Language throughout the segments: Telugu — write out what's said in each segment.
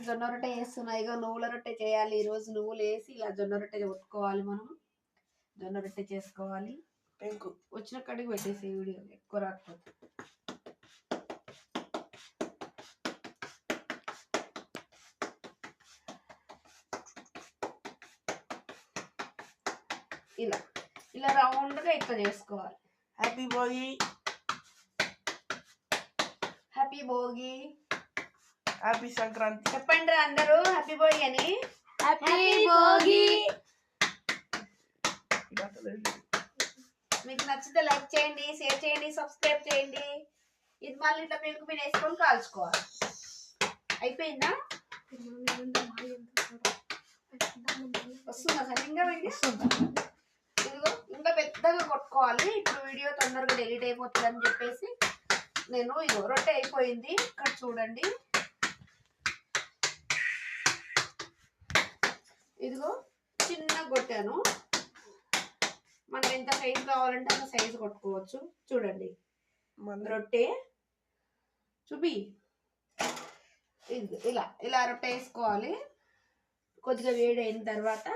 ఫ్రెండ్స్, జొన్న రొట్టె చేస్తున్నా. ఇగో నువ్వుల రొట్టె చేయాలి ఈరోజు. నువ్వులు వేసి ఇలా జొన్న రొట్టె కొట్టుకోవాలి. మనం జొన్న రొట్టె చేసుకోవాలి. వచ్చిన కాడికి పెట్టేసి వీడియో ఎక్కువ రాకపోతే. ఇలా ఇలా రౌండ్గా ఇట్లా చేసుకోవాలి. Happy Bhogi, happy Bhogi, happy Sankranti చెప్పండి అందరూ హ్యాపీ భోగి అని. హ్యాపీ భోగి. మీకు నచ్చితే లైక్ చేయండి, షేర్ చేయండి, సబ్స్క్రైబ్ చేయండి. ఇది మళ్ళీ ఇట్లా మీకు మీరు వేసుకొని కాల్చుకోవాలి. అయిపోయిందా? వస్తుందా సార్? ఇంకా ఇదిగో ఇంకా పెద్దగా కొట్టుకోవాలి. ఇప్పుడు వీడియో తొందరగా డిలీట్ అయిపోతుంది అని చెప్పేసి నేను ఇదిగో రొట్టె అయిపోయింది. ఇక్కడ చూడండి, ఇదిగో చిన్నగా కొట్టాను. మనం ఎంత సైజు కావాలంటే అంత సైజు కొట్టుకోవచ్చు. చూడండి రొట్టె చూపి. ఇది ఇలా ఇలా రొట్టె వేసుకోవాలి. కొద్దిగా వేడి అయిన తర్వాత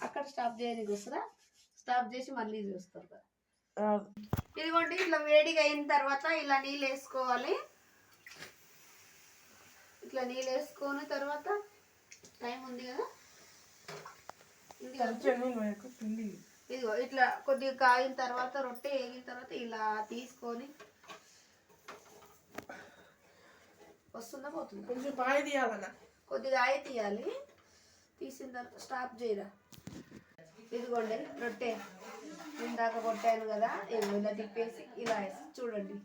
అక్కడ స్టాప్ చేయడానికి వస్తుందా, స్టాప్ చేసి మళ్ళీ చూస్తారు కదా. ఇదిగోండి ఇట్లా వేడిగా అయిన తర్వాత ఇలా నీళ్ళు వేసుకోవాలి. ఇట్లా నీళ్ళు వేసుకొని తర్వాత టైం ఉంది కదా, ఇదిగో ఇట్లా కొద్దిగా కాగిన తర్వాత రొట్టె వేగిన తర్వాత ఇలా తీసుకొని వస్తుందా పోతుందా, కొంచెం బాగా తీయాలన్నా, కొద్దిగా ఆయి తీయాలి. తీసిన తర్వాత స్టాప్ చేయరా. ఇదిగోండి రొట్టె ఇందాక కొట్టాను కదా, ఇలా తిప్పేసి ఇలా వేసి చూడండి.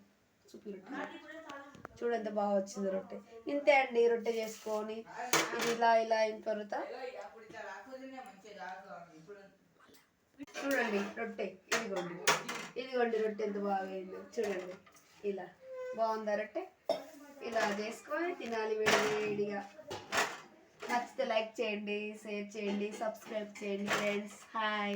చూపి రొట్టె చూడండి ఎంత బాగా వచ్చింది రొట్టె. ఇంతే అండి రొట్టె చేసుకొని ఇది ఇలా ఇలా అయిన తర్వాత చూడండి రొట్టె. ఇదిగోండి ఇదిగోండి రొట్టె ఎంత బాగా అయింది చూడండి. ఇలా బాగుందా రొట్టె? ఇలా చేసుకొని తినాలి వేడిగా. నచ్చితే లైక్ చేయండి, షేర్ చేయండి, సబ్స్క్రైబ్ చేయండి ఫ్రెండ్స్. హాయ్.